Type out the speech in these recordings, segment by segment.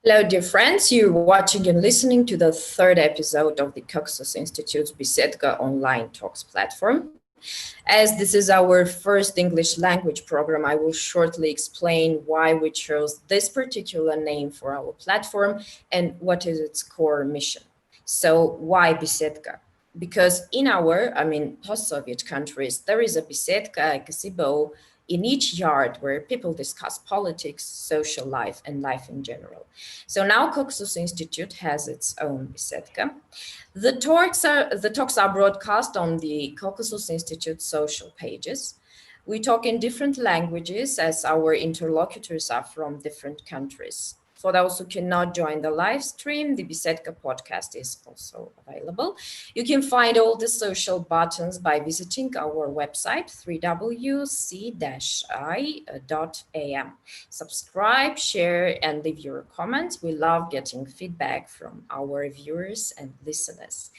Hello, dear friends. You're watching and listening to the third episode of the Caucasus Institute's Besedka online talks platform. As this is our first English language program, I will shortly explain why we chose this particular name for our platform and what is its core mission. So why Besedka? Because in our, post-Soviet countries, there is a Besedka, a gazebo, in each yard where people discuss politics, social life, and life in general. So now Caucasus Institute has its own Besedka. The talks are broadcast on the Caucasus Institute social pages. We talk in different languages as our interlocutors are from different countries. For those who cannot join the live stream, the Besedka podcast is also available. You can find all the social buttons by visiting our website, www.c-i.am. Subscribe, share, and leave your comments. We love getting feedback from our viewers and listeners.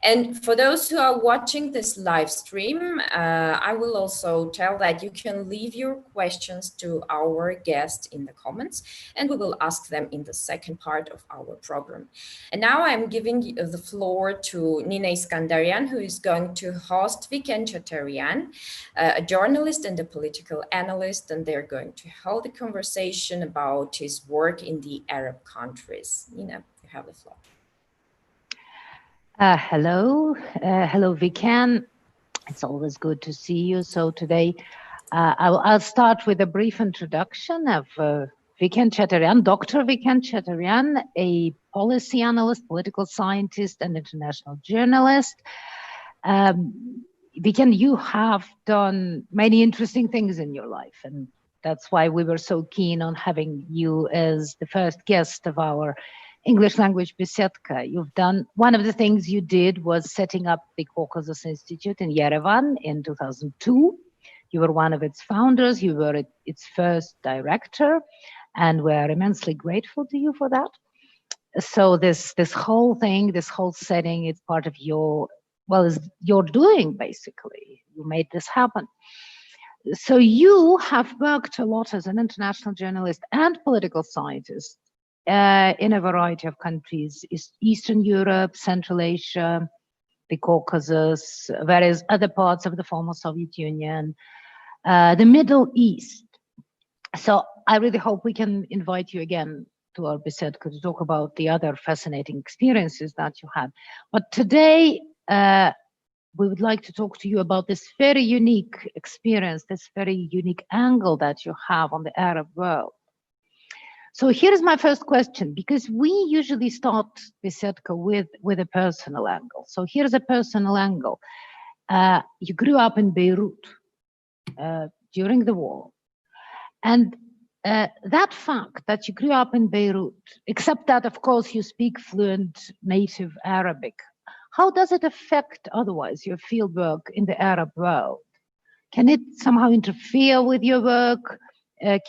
And for those who are watching this live stream, I will also tell that you can leave your questions to our guest in the comments, and we will ask them in the second part of our program. And now I'm giving the floor to Nina Iskandaryan, who is going to host Vicken Cheterian, a journalist and a political analyst, and they're going to hold a conversation about his work in the Arab countries. Nina, you have the floor. Hello, Vicken. It's always good to see you. So today I'll start with a brief introduction of Vicken Cheterian, Dr. Vicken Cheterian, a policy analyst, political scientist, and international journalist. Vicken, you have done many interesting things in your life, and that's why we were so keen on having you as the first guest of our English language Besedka. You've done, one of the things you did was setting up the Caucasus Institute in Yerevan in 2002. You were one of its founders, you were its first director, and we're immensely grateful to you for that. So this whole thing, this whole setting, it's part of your, well, is your doing, basically. You made this happen. So you have worked a lot as an international journalist and political scientist in a variety of countries, Eastern Europe, Central Asia, the Caucasus, various other parts of the former Soviet Union, the Middle East. So I really hope we can invite you again to our Besedka to talk about the other fascinating experiences that you had. But today, we would like to talk to you about this very unique experience, this very unique angle that you have on the Arab world. So here's my first question, because we usually start Besedka with a personal angle. So here's a personal angle. You grew up in Beirut during the war. And that fact that you grew up in Beirut, except that, of course, you speak fluent native Arabic, how does it affect otherwise your fieldwork in the Arab world? Can it somehow interfere with your work?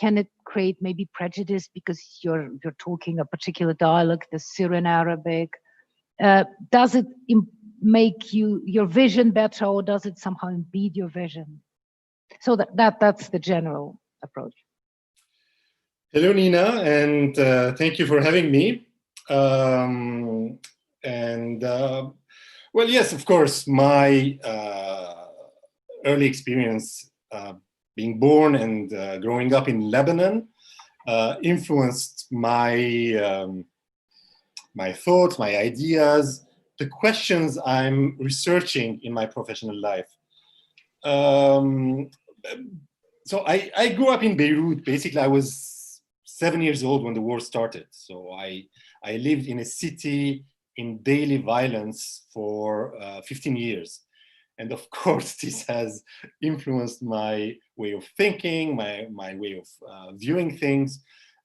Can it create maybe prejudice because you're talking a particular dialect, the Syrian Arabic? Does it make your vision better, or does it somehow impede your vision? So that's the general approach. Hello, Nina, and thank you for having me. Well, yes, of course, my early experience being born and growing up in Lebanon influenced my my thoughts, my ideas, the questions I'm researching in my professional life. So I grew up in Beirut. Basically, I was 7 years old when the war started. So I lived in a city in daily violence for 15 years. And of course, this has influenced my way of thinking, my way of viewing things.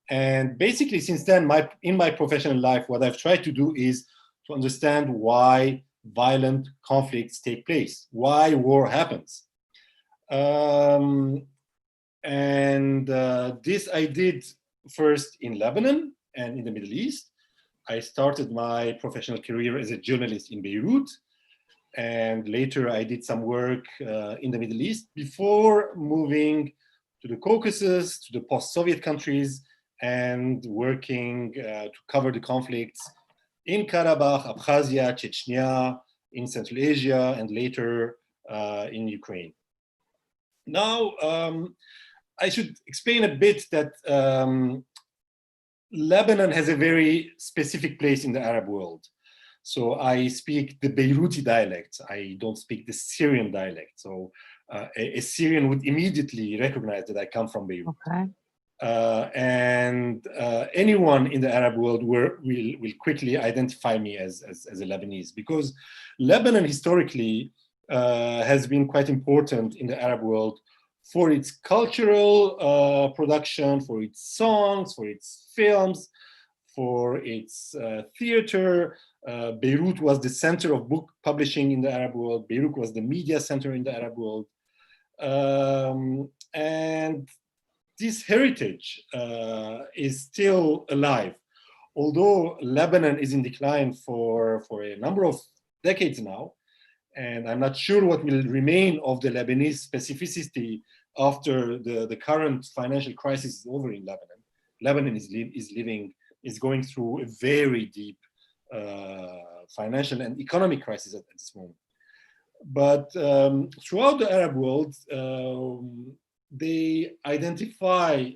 And basically, since then, in my professional life, what I've tried to do is to understand why violent conflicts take place, why war happens. This I did first in Lebanon and in the Middle East. I started my professional career as a journalist in Beirut. And later I did some work in the Middle East before moving to the Caucasus, to the post-Soviet countries, and working to cover the conflicts in Karabakh, Abkhazia, Chechnya, in Central Asia, and later in Ukraine. Now, I should explain a bit that Lebanon has a very specific place in the Arab world. So I speak the Beiruti dialect. I don't speak the Syrian dialect. So a Syrian would immediately recognize that I come from Beirut. Okay. And anyone in the Arab world will quickly identify me as a Lebanese, because Lebanon historically has been quite important in the Arab world for its cultural production, for its songs, for its films, for its theater. Beirut was the center of book publishing in the Arab world. Beirut was the media center in the Arab world. And this heritage is still alive. Although Lebanon is in decline for a number of decades now, and I'm not sure what will remain of the Lebanese specificity after the current financial crisis is over in Lebanon. Lebanon is going through a very deep financial and economic crisis at this moment. But throughout the Arab world, they identify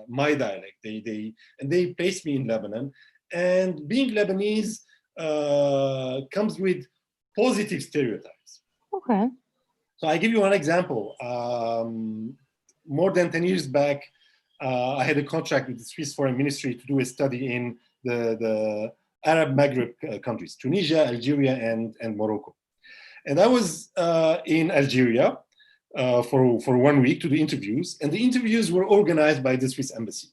my dialect. They place me in Lebanon, and being Lebanese comes with positive stereotypes. Okay. So I give you one example. More than 10 years back, I had a contract with the Swiss Foreign Ministry to do a study in the Arab Maghreb countries, Tunisia, Algeria, and Morocco. And I was in Algeria for 1 week to do interviews, and the interviews were organized by the Swiss embassy.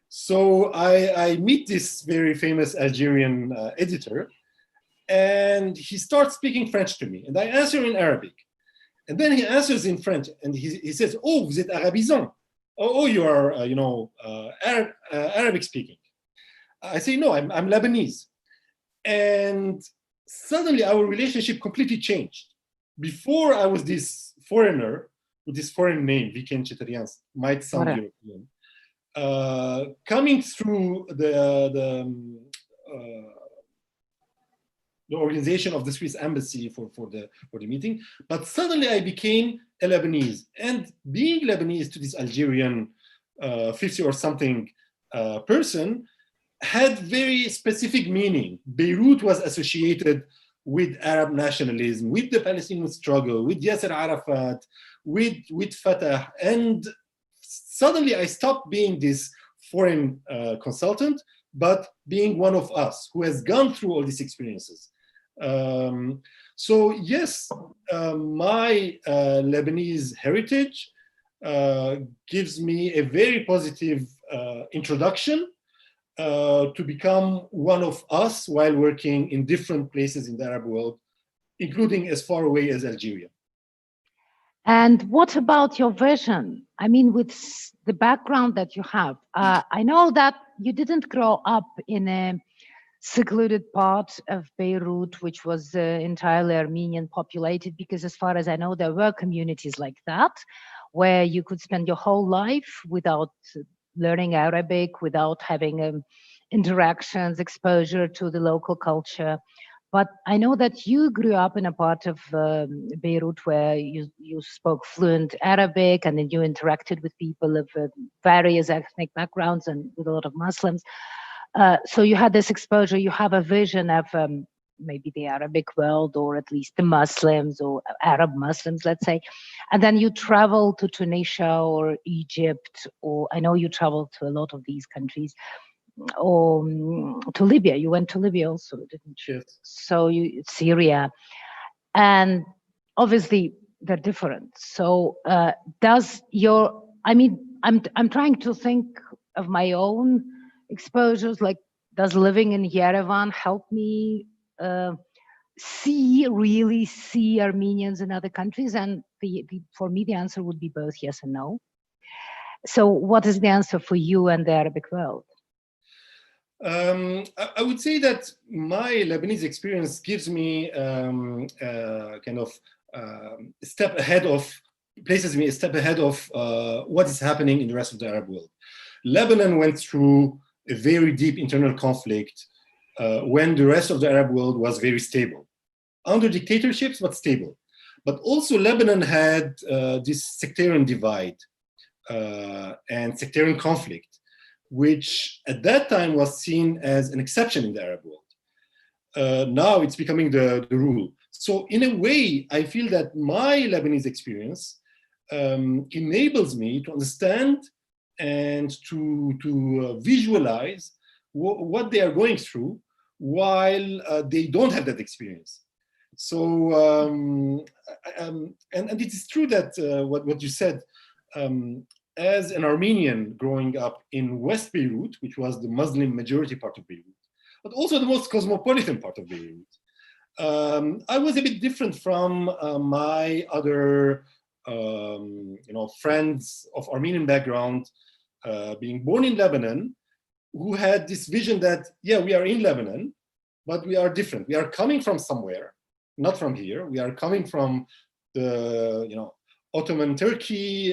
So I meet this very famous Algerian editor, and he starts speaking French to me, and I answer in Arabic. And then he answers in French, and he says, "Oh, vous êtes arabisant. Oh, you are, Arabic speaking." I say, "No, I'm Lebanese." And suddenly our relationship completely changed. Before I was this foreigner with this foreign name, Vicken Cheterian, might sound European, coming through the organization of the Swiss embassy for the meeting, but suddenly I became a Lebanese, and being Lebanese to this Algerian 50 or something person had very specific meaning. Beirut was associated with Arab nationalism, with the Palestinian struggle, with Yasser Arafat, with Fatah, and suddenly I stopped being this foreign consultant, but being one of us who has gone through all these experiences. So yes, my Lebanese heritage gives me a very positive introduction to become one of us while working in different places in the Arab world, including as far away as Algeria. And what about your vision? I mean, with the background that you have, I know that you didn't grow up in a secluded part of Beirut, which was entirely Armenian populated, because as far as I know, there were communities like that, where you could spend your whole life without learning Arabic, without having interactions, exposure to the local culture. But I know that you grew up in a part of Beirut where you spoke fluent Arabic, and then you interacted with people of various ethnic backgrounds and with a lot of Muslims. So you had this exposure, you have a vision of maybe the Arabic world, or at least the Muslims or Arab Muslims, let's say. And then you travel to Tunisia or Egypt, or I know you traveled to a lot of these countries, or to Libya. You went to Libya also, didn't you? Yes. So Syria. And obviously they're different. So I'm trying to think of my own exposures, like, does living in Yerevan help me really see Armenians in other countries? And for me, the answer would be both yes and no. So what is the answer for you and the Arabic world? I would say that my Lebanese experience gives me places me a step ahead of what is happening in the rest of the Arab world. Lebanon went through a very deep internal conflict when the rest of the Arab world was very stable. Under dictatorships, but stable. But also Lebanon had this sectarian divide and sectarian conflict, which at that time was seen as an exception in the Arab world. Now it's becoming the rule. So in a way, I feel that my Lebanese experience enables me to understand and to visualize what they are going through while they don't have that experience. So, and it is true that what you said, as an Armenian growing up in West Beirut, which was the Muslim majority part of Beirut, but also the most cosmopolitan part of Beirut, I was a bit different from my other, friends of Armenian background, being born in Lebanon, who had this vision that, yeah, we are in Lebanon, but we are different. We are coming from somewhere, not from here. We are coming from the, Ottoman Turkey,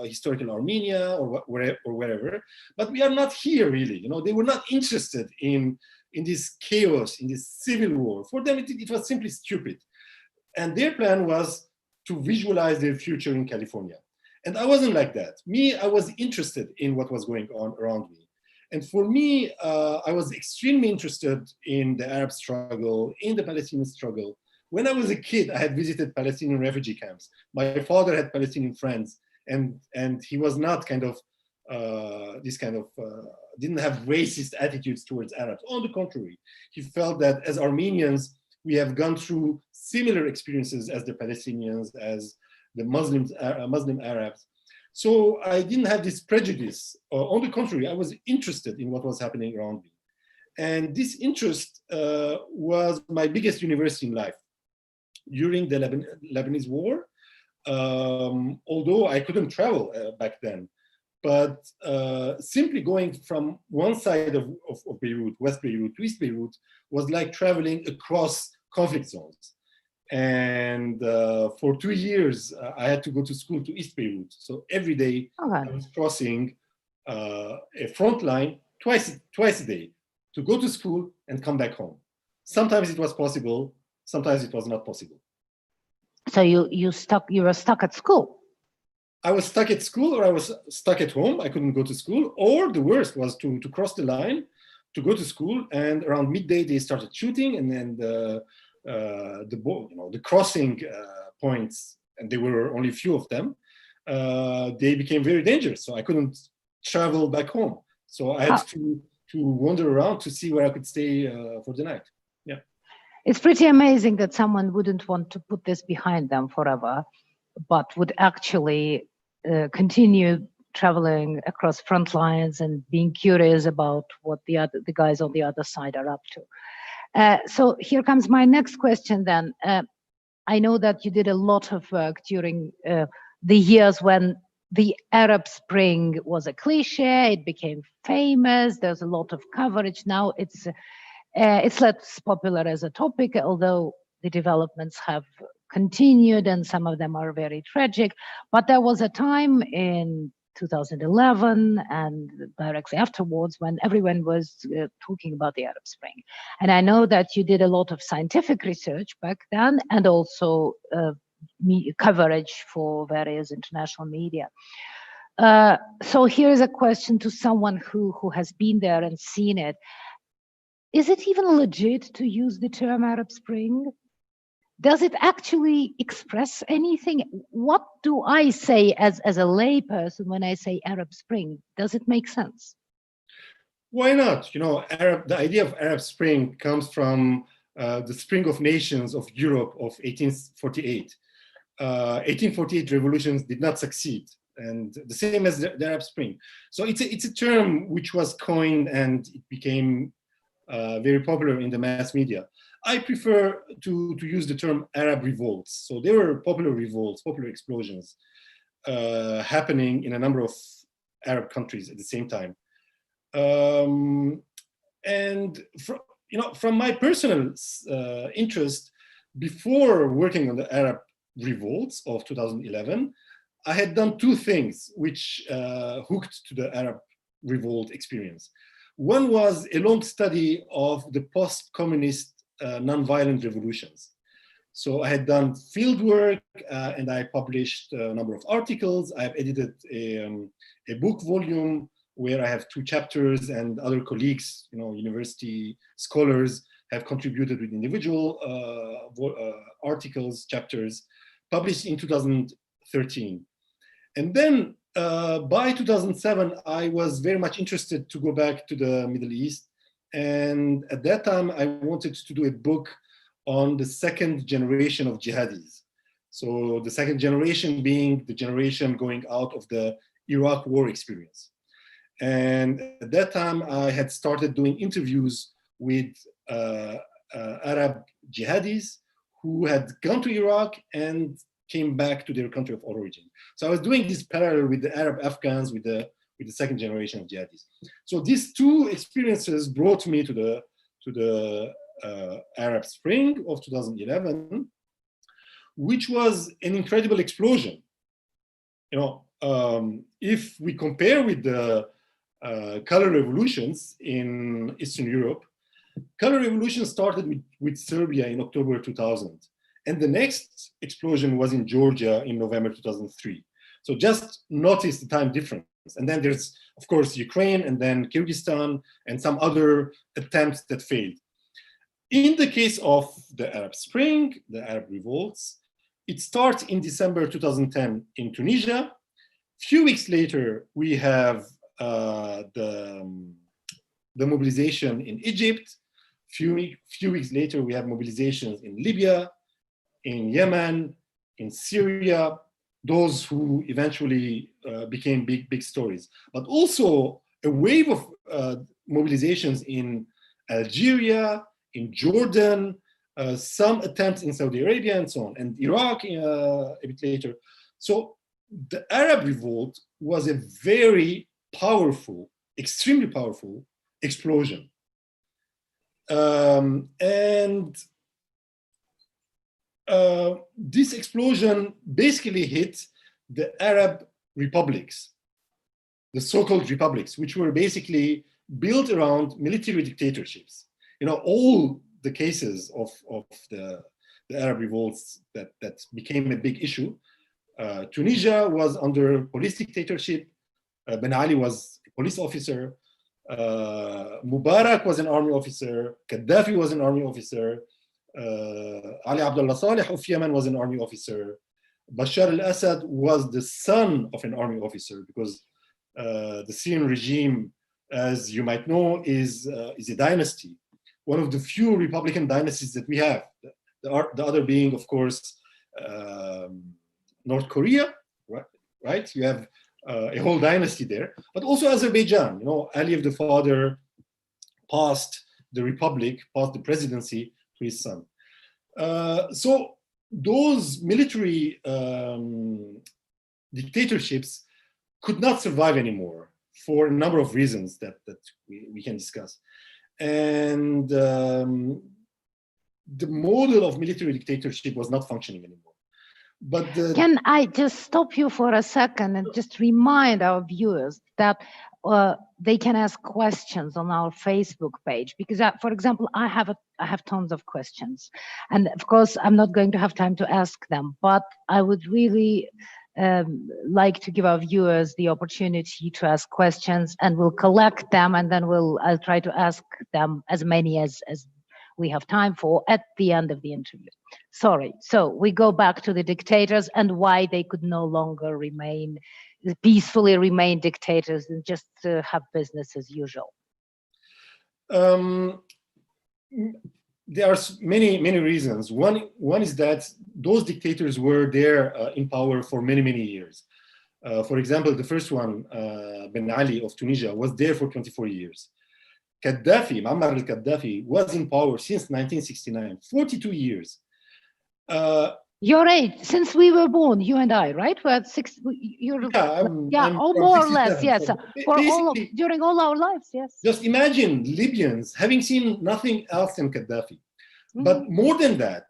historical Armenia, or wherever, but we are not here really. They were not interested in this chaos, in this civil war. For them, it was simply stupid. And their plan was to visualize their future in California. And I wasn't like that. I was interested in what was going on around me. And for me, I was extremely interested in the Arab struggle, in the Palestinian struggle. When I was a kid, I had visited Palestinian refugee camps. My father had Palestinian friends, and he was not didn't have racist attitudes towards Arabs. On the contrary, he felt that as Armenians, we have gone through similar experiences as the Palestinians, as the Muslim Arabs. So I didn't have this prejudice. On the contrary, I was interested in what was happening around me. And this interest was my biggest university in life. During the Lebanese war, although I couldn't travel back then, but simply going from one side of Beirut, West Beirut, to East Beirut, was like traveling across conflict zones. And for 2 years, I had to go to school to East Beirut. So every day I was crossing a front line twice a day to go to school and come back home. Sometimes it was possible, sometimes it was not possible. So you were stuck at school? I was stuck at school, or I was stuck at home. I couldn't go to school. Or the worst was to cross the line to go to school, and around midday they started shooting, and then the crossing points, and there were only a few of them, they became very dangerous. So I couldn't travel back home. So I had to wander around to see where I could stay for the night. Yeah. It's pretty amazing that someone wouldn't want to put this behind them forever, but would actually continue traveling across front lines and being curious about what the guys on the other side are up to. So here comes my next question then. I know that you did a lot of work during the years when the Arab Spring was a cliche, it became famous, there's a lot of coverage. Now it's less popular as a topic, although the developments have continued and some of them are very tragic. But there was a time in 2011 and directly afterwards when everyone was talking about the Arab Spring. And I know that you did a lot of scientific research back then and also coverage for various international media. So here's a question to someone who has been there and seen it. Is it even legit to use the term Arab Spring? Does it actually express anything? What do I say as a layperson when I say Arab Spring? Does it make sense? Why not? The idea of Arab Spring comes from the Spring of Nations of Europe of 1848. 1848 revolutions did not succeed, and the same as the Arab Spring. So it's a term which was coined and it became very popular in the mass media. I prefer to use the term Arab revolts. So there were popular revolts, popular explosions happening in a number of Arab countries at the same time. And from my personal interest, before working on the Arab revolts of 2011, I had done two things which hooked to the Arab revolt experience. One was a long study of the post-communist nonviolent revolutions. So I had done field work and I published a number of articles. I've edited a book volume where I have 2 chapters, and other colleagues, university scholars, have contributed with individual articles, chapters, published in 2013. And then by 2007, I was very much interested to go back to the Middle East. And at that time, I wanted to do a book on the second generation of jihadis. So the second generation being the generation going out of the Iraq war experience. And at that time, I had started doing interviews with Arab jihadis who had gone to Iraq and came back to their country of origin. So I was doing this parallel with the Arab Afghans, with the second generation of jihadis. So these 2 experiences brought me to the Arab Spring of 2011, which was an incredible explosion. If we compare with the color revolutions in Eastern Europe, color revolution started with Serbia in October 2000. And the next explosion was in Georgia in November 2003. So just notice the time difference. And then there's, of course, Ukraine, and then Kyrgyzstan, and some other attempts that failed. In the case of the Arab Spring, the Arab revolts, it starts in December 2010 in Tunisia. Few weeks later, we have the mobilization in Egypt. Few weeks later, we have mobilizations in Libya, in Yemen, in Syria, those who eventually became big stories. But also a wave of mobilizations in Algeria, in Jordan, some attempts in Saudi Arabia, and so on, and Iraq a bit later. So the Arab revolt was a very powerful, extremely powerful explosion. This explosion basically hit the Arab republics, the so-called republics, which were basically built around military dictatorships. All the cases of the Arab revolts that became a big issue. Tunisia was under police dictatorship. Ben Ali was a police officer. Mubarak was an army officer. Gaddafi was an army officer. Ali Abdullah Saleh of Yemen was an army officer. Bashar al-Assad was the son of an army officer, because the Syrian regime, as you might know, is a dynasty. One of the few Republican dynasties that we have. The other being, of course, North Korea, right? You have a whole dynasty there, but also Azerbaijan. Ali of the father passed the republic, passed the presidency to his son. So those military dictatorships could not survive anymore for a number of reasons that we can discuss. And the model of military dictatorship was not functioning anymore. But can I just stop you for a second and just remind our viewers that they can ask questions on our Facebook page, because for example, I have tons of questions, and of course I'm not going to have time to ask them, but I would really like to give our viewers the opportunity to ask questions, and we'll collect them, and then I'll try to ask them as many as we have time for at the end of the interview. Sorry. So we go back to the dictators and why they could no longer peacefully remain dictators and just have business as usual. There are many reasons. One is that those dictators were there in power for many years. For example, the first one, Ben Ali of Tunisia, was there for 24 years. Gaddafi, Muammar al-Gaddafi, was in power since 1969, 42 years. Your age, since we were born, you and I, right? We're I'm more or less, yes. So during all our lives, yes. Just imagine Libyans having seen nothing else than Gaddafi. But more than that,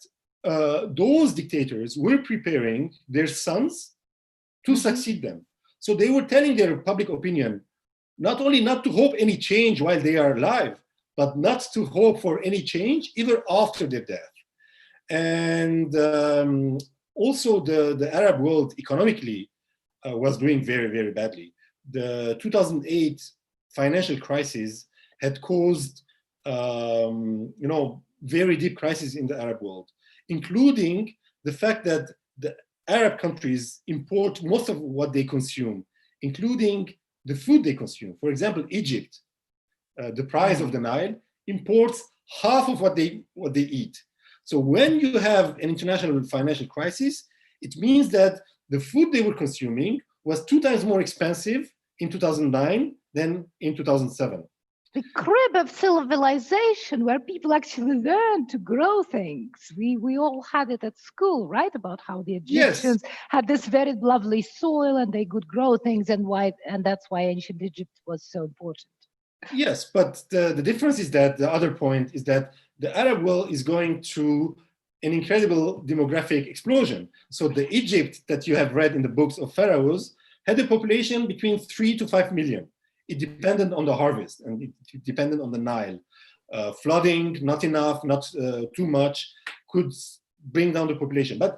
those dictators were preparing their sons to succeed them. So they were telling their public opinion, not only not to hope any change while they are alive, but not to hope for any change even after their death. And also the Arab world economically was doing very, very badly. The 2008 financial crisis had caused, very deep crisis in the Arab world, including the fact that the Arab countries import most of what they consume, including the food they consume. For example, Egypt, the price of the Nile, imports half of what they eat. So when you have an international financial crisis, it means that the food they were consuming was 2 times more expensive in 2009 than in 2007. The crib of civilization, where people actually learn to grow things. We all had it at school, right? About how the Egyptians had this very lovely soil and they could grow things, and that's why ancient Egypt was so important. Yes, but the difference is that the other point is that the Arab world is going through an incredible demographic explosion. So the Egypt that you have read in the books of pharaohs had a population between 3 to 5 million. It depended on the harvest, and it depended on the Nile. Flooding, not enough, not too much, could bring down the population. But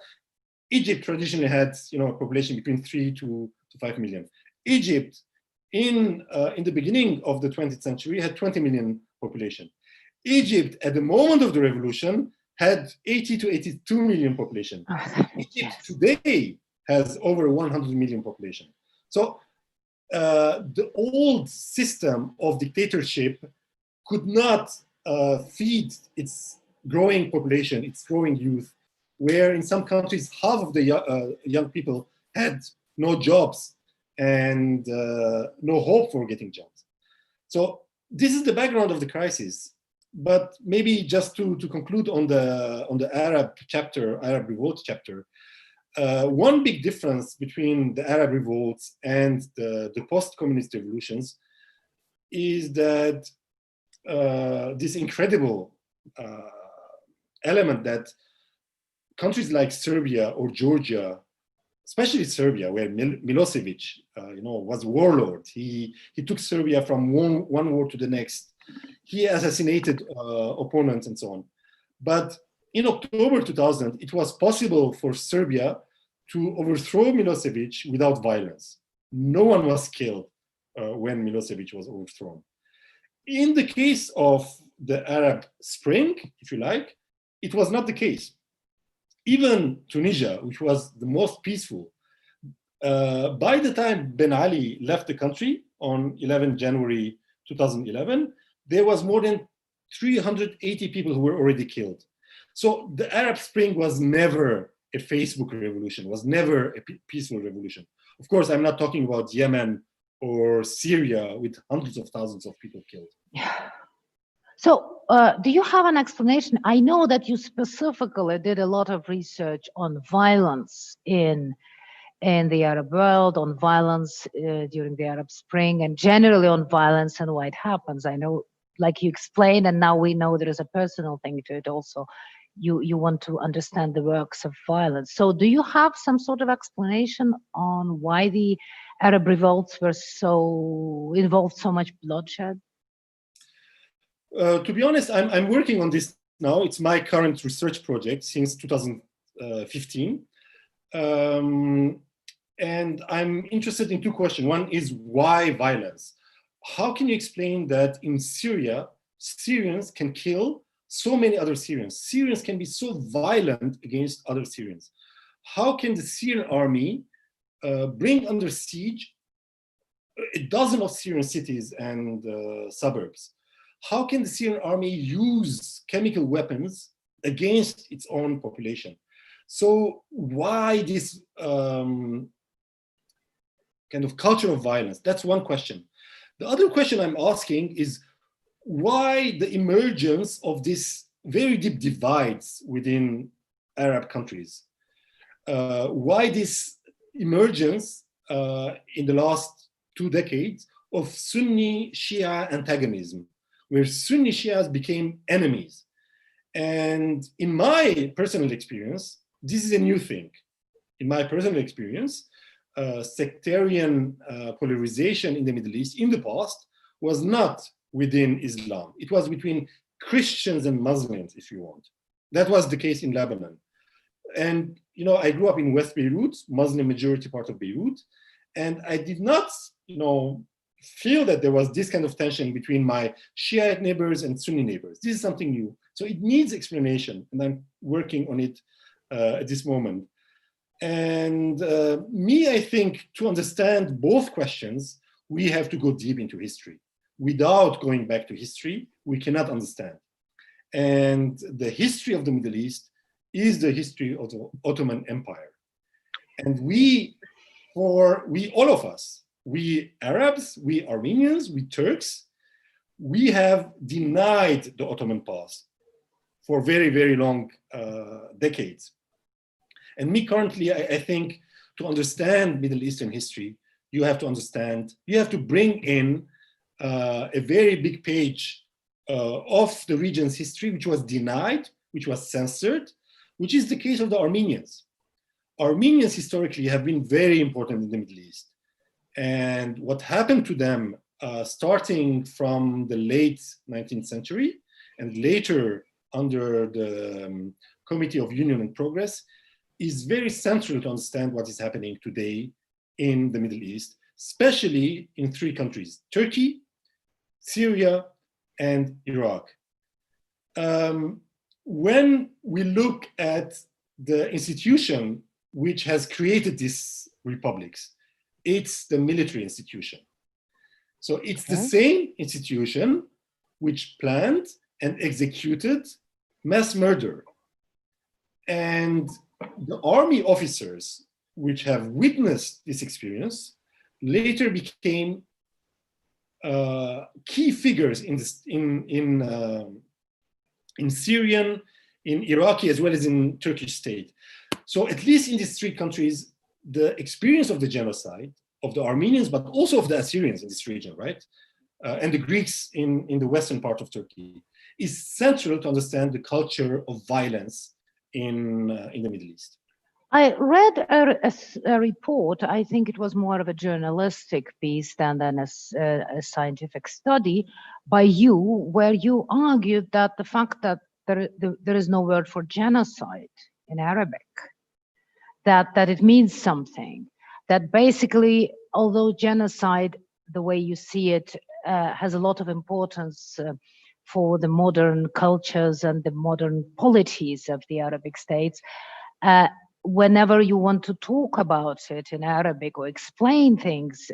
Egypt traditionally had, a population between 3 to 5 million. Egypt, in the beginning of the 20th century, had 20 million population. Egypt, at the moment of the revolution, had 80 to 82 million population. Egypt today has over 100 million population. So the old system of dictatorship could not feed its growing population, its growing youth, where in some countries, half of the young people had no jobs and no hope for getting jobs. So this is the background of the crisis. But maybe just to conclude on the Arab revolt chapter, one big difference between the Arab revolts and the post-communist revolutions is that this incredible element that countries like Serbia or Georgia, especially Serbia, where Milosevic, was a warlord. He took Serbia from one war to the next. He assassinated opponents and so on. But in October 2000, it was possible for Serbia to overthrow Milosevic without violence. No one was killed when Milosevic was overthrown. In the case of the Arab Spring, if you like, it was not the case. Even Tunisia, which was the most peaceful, by the time Ben Ali left the country on 11 January 2011, there was more than 380 people who were already killed. So the Arab Spring was never a Facebook revolution, was never a peaceful revolution. Of course, I'm not talking about Yemen or Syria with hundreds of thousands of people killed. So do you have an explanation? I know that you specifically did a lot of research on violence in the Arab world, on violence during the Arab Spring, and generally on violence and why it happens. I know, like you explained, and now we know there is a personal thing to it also. You want to understand the works of violence. So do you have some sort of explanation on why the Arab revolts involved so much bloodshed? To be honest, I'm working on this now. It's my current research project since 2015. And I'm interested in two questions. One is why violence? How can you explain that in Syria, Syrians can kill so many other Syrians? Syrians can be so violent against other Syrians. How can the Syrian army bring under siege a dozen of Syrian cities and suburbs? How can the Syrian army use chemical weapons against its own population? So why this kind of culture of violence? That's one question. The other question I'm asking is why the emergence of this very deep divides within Arab countries? Why this emergence in the last 2 decades of Sunni Shia antagonism, where Sunni Shias became enemies? And in my personal experience, this is a new thing. In my personal experience, sectarian polarization in the Middle East in the past was not within Islam. It was between Christians and Muslims, if you want. That was the case in Lebanon. And, you know, I grew up in West Beirut, Muslim majority part of Beirut, and I did not, you know, feel that there was this kind of tension between my Shiite neighbors and Sunni neighbors. This is something new. So it needs explanation, and I'm working on it at this moment. And I think to understand both questions, we have to go deep into history. Without going back to history, we cannot understand. And the history of the Middle East is the history of the Ottoman Empire. And all of us, we Arabs, we Armenians, we Turks, we have denied the Ottoman past for very, very long decades. And currently, I think to understand Middle Eastern history, you have to bring in a very big page of the region's history, which was denied, which was censored, which is the case of the Armenians. Armenians historically have been very important in the Middle East. And what happened to them starting from the late 19th century and later under the Committee of Union and Progress is very central to understand what is happening today in the Middle East, especially in three countries: Turkey, Syria, and Iraq. When we look at the institution which has created these republics, it's the military institution. So it's the same institution which planned and executed mass murder. And the army officers which have witnessed this experience later became key figures in Syrian, in Iraqi, as well as in Turkish state. So at least in these three countries, the experience of the genocide of the Armenians, but also of the Assyrians in this region, right? And the Greeks in the western part of Turkey, is central to understand the culture of violence in the Middle East. I read a report, I think it was more of a journalistic piece than a scientific study by you, where you argued that the fact that there is no word for genocide in Arabic, that it means something, that basically, although genocide, the way you see it, has a lot of importance for the modern cultures and the modern polities of the Arabic states, whenever you want to talk about it in Arabic or explain things,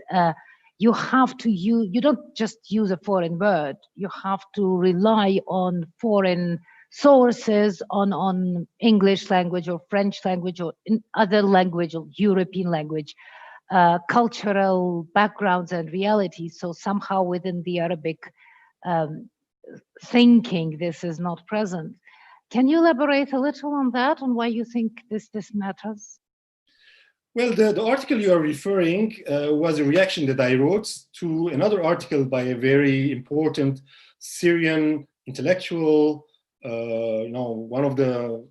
you have to you don't just use a foreign word, you have to rely on foreign sources, on English language or French language or in other language or European language, cultural backgrounds and realities. So somehow within the Arabic thinking, this is not present. Can you elaborate a little on that, on why you think this matters? Well, the article you are referring was a reaction that I wrote to another article by a very important Syrian intellectual, one of the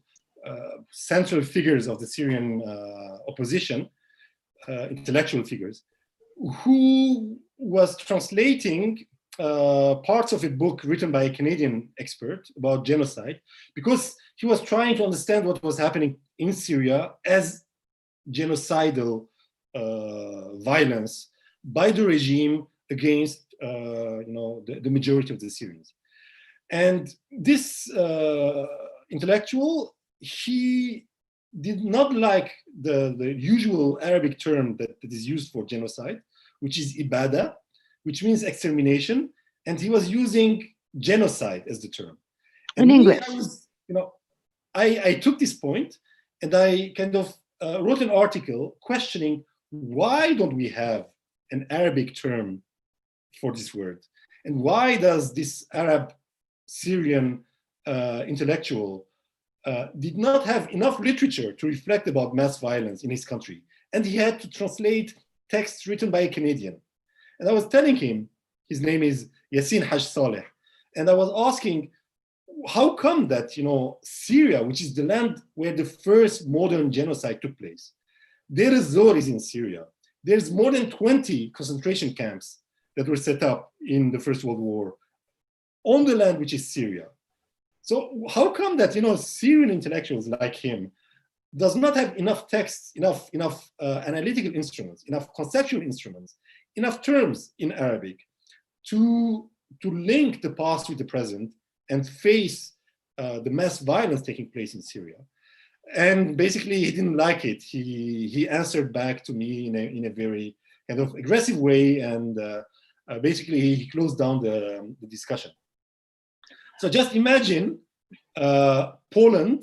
central figures of the Syrian opposition, intellectual figures, who was translating parts of a book written by a Canadian expert about genocide, because he was trying to understand what was happening in Syria as genocidal violence by the regime against the majority of the Syrians. And this intellectual, he did not like the usual Arabic term that is used for genocide, which is ibada, which means extermination, and he was using genocide as the term. And in English, I took this point and I kind of wrote an article questioning why don't we have an Arabic term for this word, and why does this Arab Syrian intellectual did not have enough literature to reflect about mass violence in his country, and he had to translate texts written by a Canadian. And I was telling him, his name is Yassin Haj Saleh, and I was asking, how come that Syria, which is the land where the first modern genocide took place, Deir ez-Zor is in Syria, there's more than 20 concentration camps that were set up in the First World War on the land which is Syria. So how come that, Syrian intellectuals like him does not have enough texts, enough analytical instruments, enough conceptual instruments, enough terms in Arabic to link the past with the present and face the mass violence taking place in Syria? And basically, he didn't like it. He answered back to me in a very kind of aggressive way, and basically he closed down the discussion. So just imagine Poland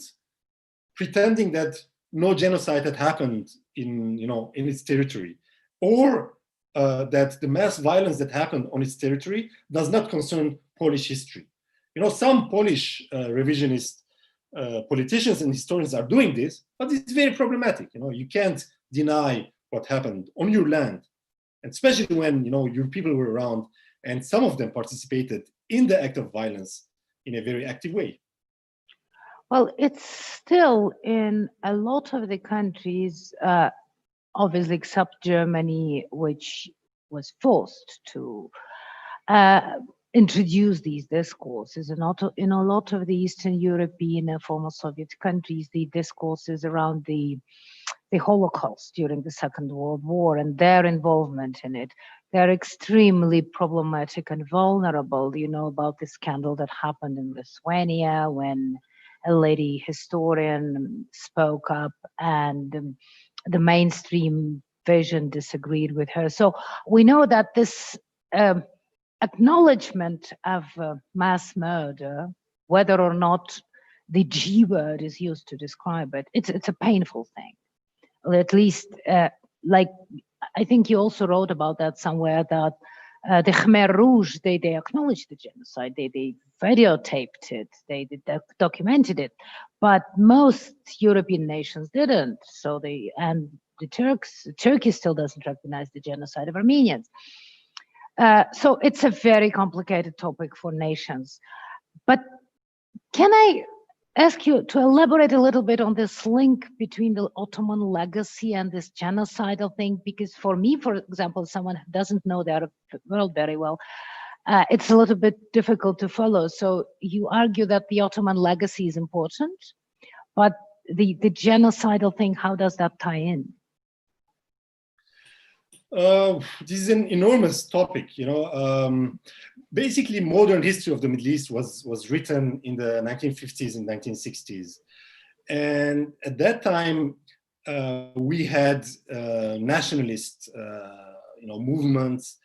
pretending that no genocide had happened in its territory, or that the mass violence that happened on its territory does not concern Polish history. Some Polish revisionist politicians and historians are doing this, but it's very problematic. You can't deny what happened on your land, and especially when your people were around, and some of them participated in the act of violence in a very active way. Well, it's still in a lot of the countries, obviously except Germany, which was forced to introduce these discourses. And in a lot of the Eastern European and former Soviet countries, the discourses around the Holocaust during the Second World War and their involvement in it, they're extremely problematic and vulnerable. About the scandal that happened in Lithuania when a lady historian spoke up and the mainstream vision disagreed with her. So we know that this acknowledgement of mass murder, whether or not the G word is used to describe it, it's a painful thing. Or at least, like, I think you also wrote about that somewhere, that the Khmer Rouge, they acknowledged the genocide, they videotaped it, they documented it, but most European nations didn't. So the Turkey still doesn't recognize the genocide of Armenians. So it's a very complicated topic for nations. But can I ask you to elaborate a little bit on this link between the Ottoman legacy and this genocidal thing? Because for me, for example, someone who doesn't know the Arab world very well, it's a little bit difficult to follow. So you argue that the Ottoman legacy is important, but the genocidal thing, how does that tie in? This is an enormous topic. Basically, modern history of the Middle East was written in the 1950s and 1960s, and at that time we had nationalist, movements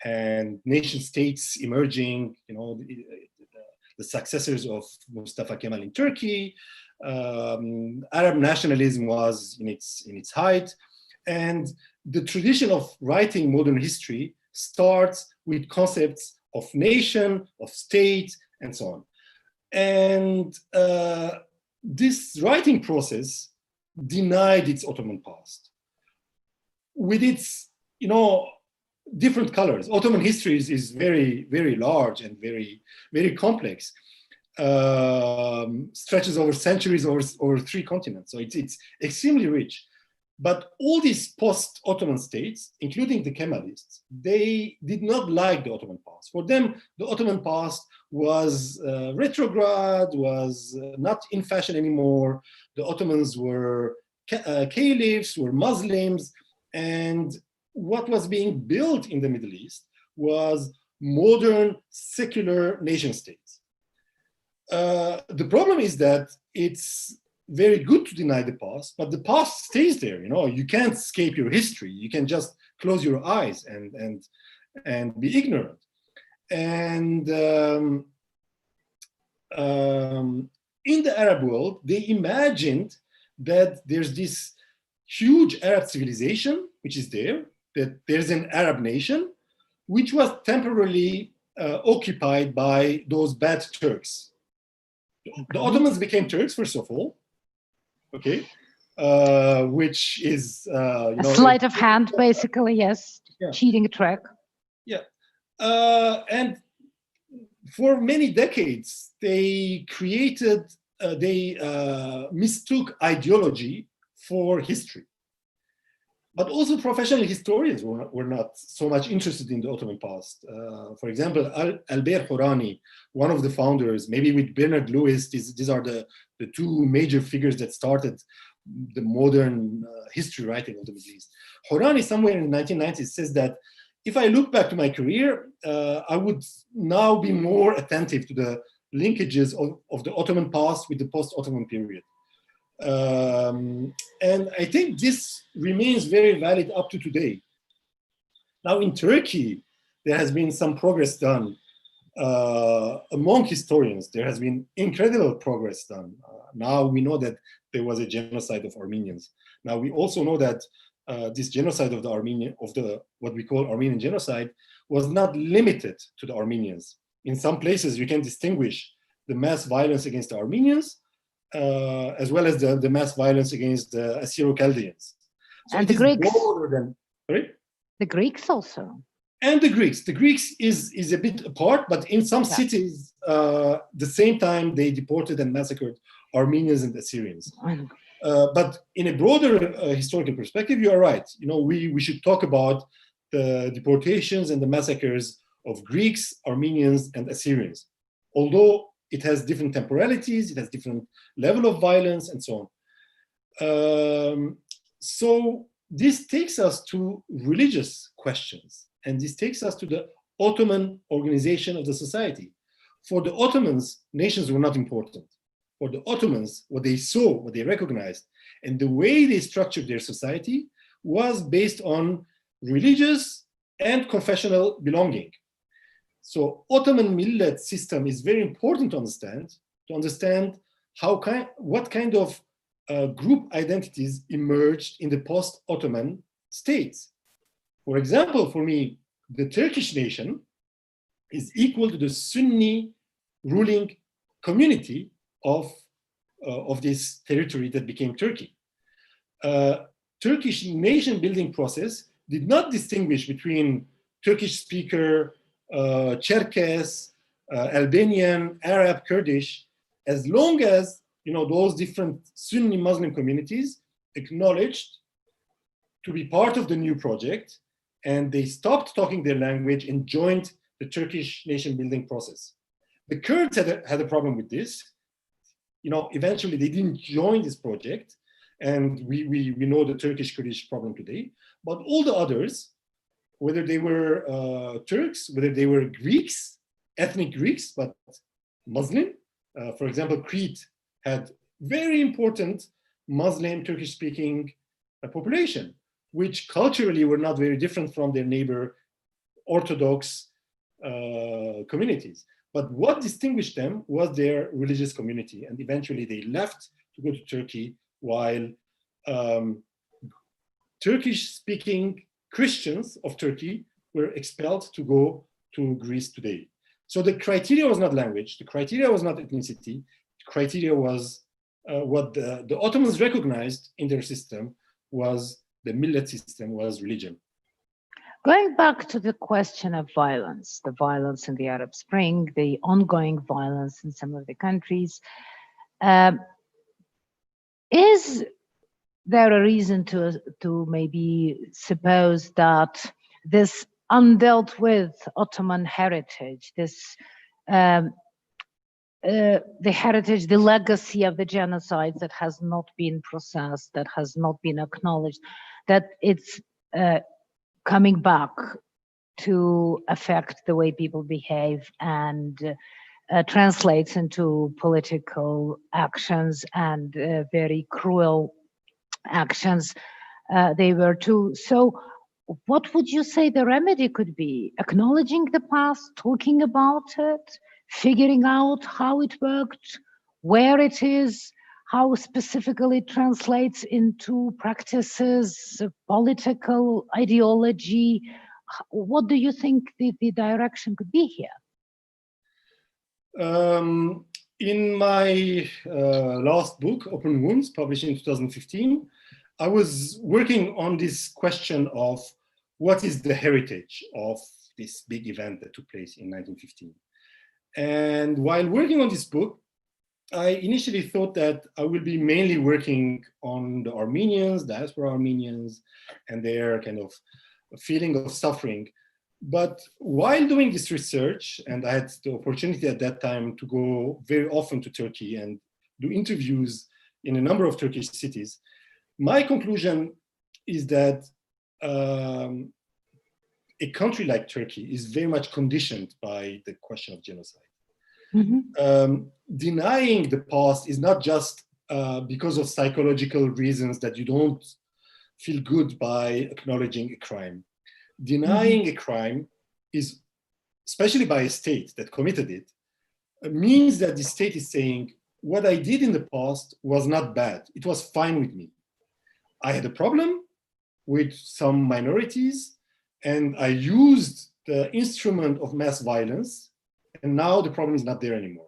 and nation states emerging. The successors of Mustafa Kemal in Turkey. Arab nationalism was in its height, and the tradition of writing modern history starts with concepts of nation, of state, and so on. And this writing process denied its Ottoman past. With its, different colors. Ottoman history is very, very large and very, very complex. Stretches over centuries, over 3 continents. So it's extremely rich. But all these post-Ottoman states, including the Kemalists, they did not like the Ottoman past. For them, the Ottoman past was retrograde, was not in fashion anymore. The Ottomans were caliphs, were Muslims, and what was being built in the Middle East was modern secular nation states. The problem is that it's very good to deny the past, but the past stays there. You can't escape your history. You can just close your eyes and be ignorant. And in the Arab world, they imagined that there's this huge Arab civilization which is there, that there's an Arab nation which was temporarily occupied by those bad Turks. The Ottomans became Turks, first of all. Okay, which is a sleight of hand, basically, yes, yeah. Cheating trick. Yeah, and for many decades they mistook ideology for history. But also professional historians were not so much interested in the Ottoman past. For example, Albert Hourani, one of the founders, maybe with Bernard Lewis, these are the two major figures that started the modern history writing of the Middle East. Hourani, somewhere in the 1990s, says that if I look back to my career, I would now be more attentive to the linkages of the Ottoman past with the post-Ottoman period. And I think this remains very valid up to today. Now in Turkey, there has been some progress done among historians. There has been incredible progress done. Now we know that there was a genocide of Armenians. Now we also know that this genocide of what we call Armenian genocide was not limited to the Armenians. In some places, you can distinguish the mass violence against the Armenians as well as the mass violence against the Assyro-Chaldeans. So and the Greeks. Sorry? The Greeks also. And the Greeks. The Greeks is a bit apart, but in some cities, the same time they deported and massacred Armenians and Assyrians. But in a broader historical perspective, you are right. You know, we should talk about the deportations and the massacres of Greeks, Armenians, and Assyrians. Although it has different temporalities, it has different level of violence, and so on. So this takes us to religious questions, and this takes us to the Ottoman organization of the society. For the Ottomans, nations were not important. For the Ottomans, what they saw, what they recognized, and the way they structured their society was based on religious and confessional belonging. So Ottoman millet system is very important to understand what kind of group identities emerged in the post-Ottoman states. For example, for me, the Turkish nation is equal to the Sunni ruling community of this territory that became Turkey. Turkish nation building process did not distinguish between Turkish speaker, Cherkess, Albanian, Arab, Kurdish, as long as those different Sunni Muslim communities acknowledged to be part of the new project, and they stopped talking their language and joined the Turkish nation building process. The Kurds had a problem with this. Eventually they didn't join this project, and we know the Turkish-Kurdish problem today. But all the others, whether they were Turks, whether they were Greeks, ethnic Greeks, but Muslim. For example, Crete had very important Muslim Turkish-speaking population, which culturally were not very different from their neighbor Orthodox communities. But what distinguished them was their religious community, and eventually they left to go to Turkey, while Turkish-speaking Christians of Turkey were expelled to go to Greece today. So the criteria was not language, the criteria was not ethnicity, the criteria was what the Ottomans recognized in their system was the millet system, was religion. Going back to the question of violence, the violence in the Arab Spring, the ongoing violence in some of the countries, is there a reason to maybe suppose that this undealt with Ottoman heritage, this the heritage, the legacy of the genocides that has not been processed, that has not been acknowledged, that it's coming back to affect the way people behave and translates into political actions and very cruel actions they were too. So what would you say the remedy could be? Acknowledging the past, talking about it, figuring out how it worked, where it is, how specifically it translates into practices, political ideology. What do you think the direction could be here? In my last book, Open Wounds, published in 2015, I was working on this question of what is the heritage of this big event that took place in 1915. And while working on this book, I initially thought that I will be mainly working on the Armenians, diaspora Armenians, and their kind of feeling of suffering. But while doing this research, and I had the opportunity at that time to go very often to Turkey and do interviews in a number of Turkish cities, my conclusion is that a country like Turkey is very much conditioned by the question of genocide. Denying the past is not just because of psychological reasons that you don't feel good by acknowledging a crime. Denying a crime is, especially by a state that committed it, means that the state is saying, what I did in the past was not bad. It was fine with me. I had a problem with some minorities, and I used the instrument of mass violence, and now the problem is not there anymore.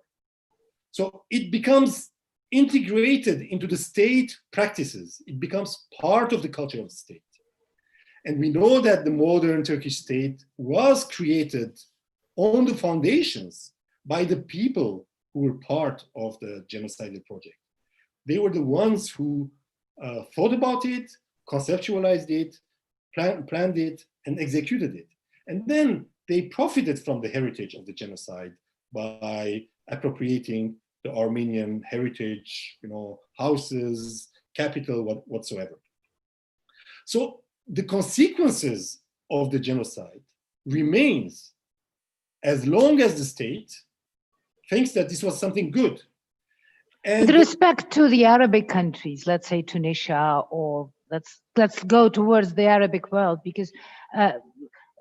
So it becomes integrated into the state practices. It becomes part of the culture of the state. And we know that the modern Turkish state was created on the foundations by the people who were part of the genocidal project. They were the ones who thought about it, conceptualized it, planned it, and executed it. And then they profited from the heritage of the genocide by appropriating the Armenian heritage, houses, capital, whatsoever. So the consequences of the genocide remains as long as the state thinks that this was something good. And with respect to the Arabic countries, let's say Tunisia, or let's go towards the Arabic world, because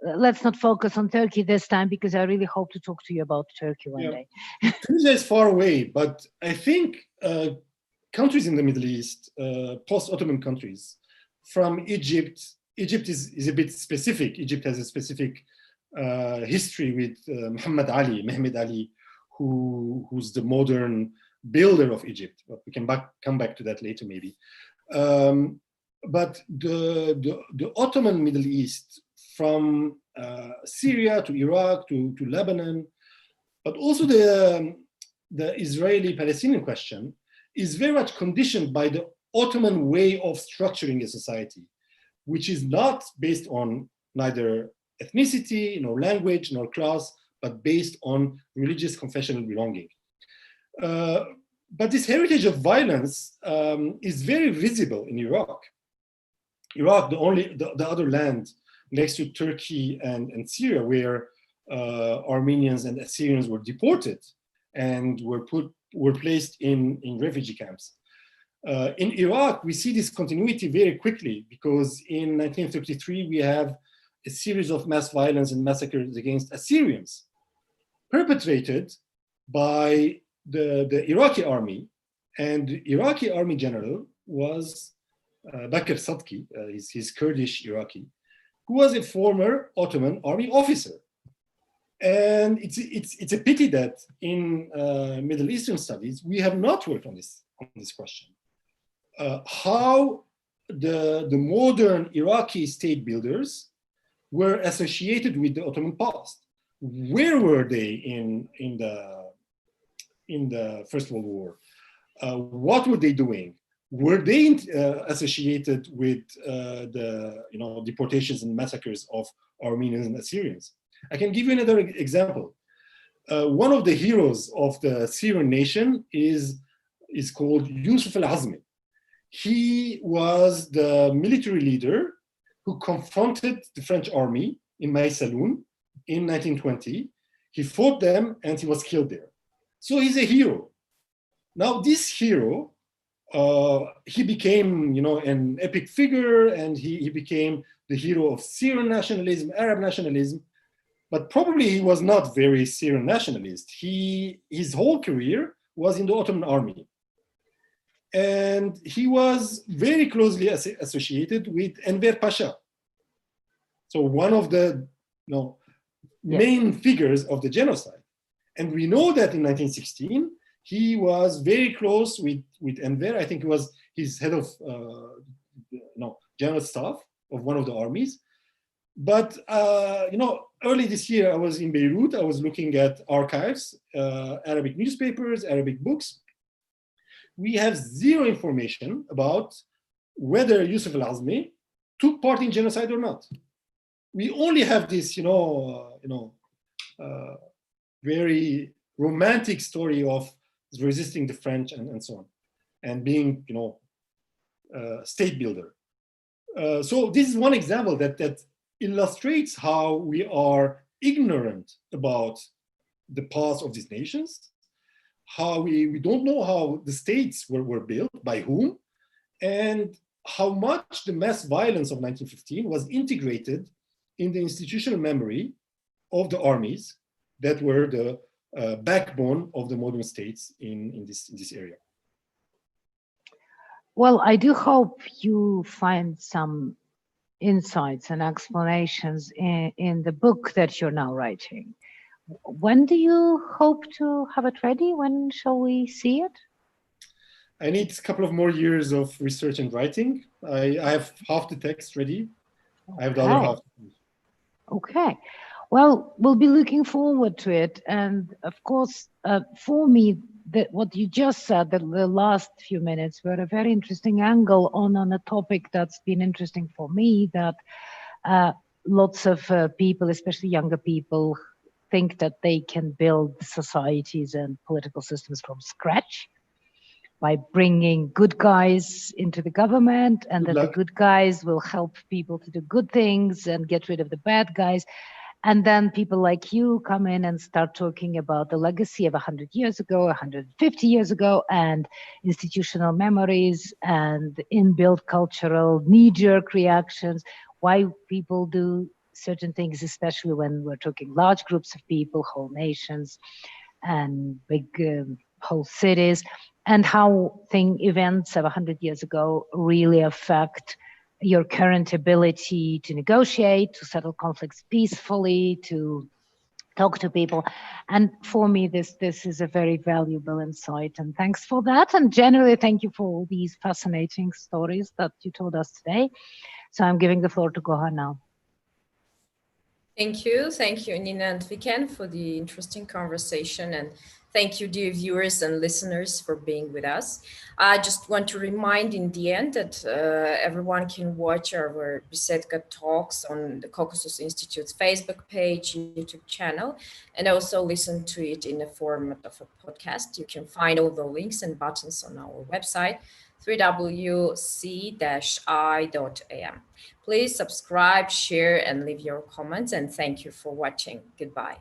let's not focus on Turkey this time, because I really hope to talk to you about Turkey one day. Tunisia is far away, but I think countries in the Middle East, post-Ottoman countries, from Egypt is a bit specific. Egypt has a specific history with Mehmed Ali, who's the modern builder of Egypt. But we can come back to that later, maybe. But the Ottoman Middle East, from Syria to Iraq to Lebanon, but also the Israeli-Palestinian question, is very much conditioned by the Ottoman way of structuring a society, which is not based on neither ethnicity, nor language, nor class, but based on religious confessional belonging. But this heritage of violence is very visible in Iraq. Iraq, the other land next to Turkey and Syria, where Armenians and Assyrians were deported and were placed in refugee camps. In Iraq, we see this continuity very quickly, because in 1933, we have a series of mass violence and massacres against Assyrians perpetrated by the Iraqi army, and the Iraqi army general was Bakr Sadki, he's Kurdish Iraqi, who was a former Ottoman army officer. And it's a pity that in Middle Eastern studies, we have not worked on this question. How the modern Iraqi state builders were associated with the Ottoman past. Where were they in the First World War? What were they doing? Were they associated with the deportations and massacres of Armenians and Assyrians? I can give you another example. One of the heroes of the Syrian nation is called Yusuf al-Azmi. He was the military leader who confronted the French army in Maysalun in 1920. He fought them and he was killed there. So he's a hero. Now this hero, he became an epic figure, and he became the hero of Syrian nationalism, Arab nationalism, but probably he was not very Syrian nationalist. His whole career was in the Ottoman army. And he was very closely associated with Enver Pasha. So one of the main figures of the genocide. And we know that in 1916, he was very close with Enver. I think he was his head of general staff of one of the armies. But early this year, I was in Beirut. I was looking at archives, Arabic newspapers, Arabic books. we have zero information about whether Yusuf al-Azmi took part in genocide or not. We only have this, very romantic story of resisting the French and so on, and being, state builder. So this is one example that illustrates how we are ignorant about the past of these nations, how we don't know how the states were built, by whom, and how much the mass violence of 1915 was integrated in the institutional memory of the armies that were the backbone of the modern states in this area. Well, I do hope you find some insights and explanations in the book that you're now writing. When do you hope to have it ready? When shall we see it? I need a couple of more years of research and writing. I have half the text ready. I have the other half. Okay. Well, we'll be looking forward to it. And of course, for me, what you just said, the last few minutes were a very interesting angle on a topic that's been interesting for me, that lots of people, especially younger people, think that they can build societies and political systems from scratch by bringing good guys into the government, and that the good guys will help people to do good things and get rid of the bad guys. And then people like you come in and start talking about the legacy of 100 years ago, 150 years ago, and institutional memories and inbuilt cultural knee-jerk reactions, why people do certain things, especially when we're talking large groups of people, whole nations, and big whole cities, and how events of 100 years ago really affect your current ability to negotiate, to settle conflicts peacefully, to talk to people. And for me, this is a very valuable insight. And thanks for that. And generally, thank you for all these fascinating stories that you told us today. So I'm giving the floor to Goha now. Thank you, Nina and Vicken, for the interesting conversation, and thank you, dear viewers and listeners, for being with us. I just want to remind in the end that everyone can watch our Besedka talks on the Caucasus Institute's Facebook page, YouTube channel, and also listen to it in the format of a podcast. You can find all the links and buttons on our website, www.c-i.am. Please subscribe, share, and leave your comments, and thank you for watching. Goodbye.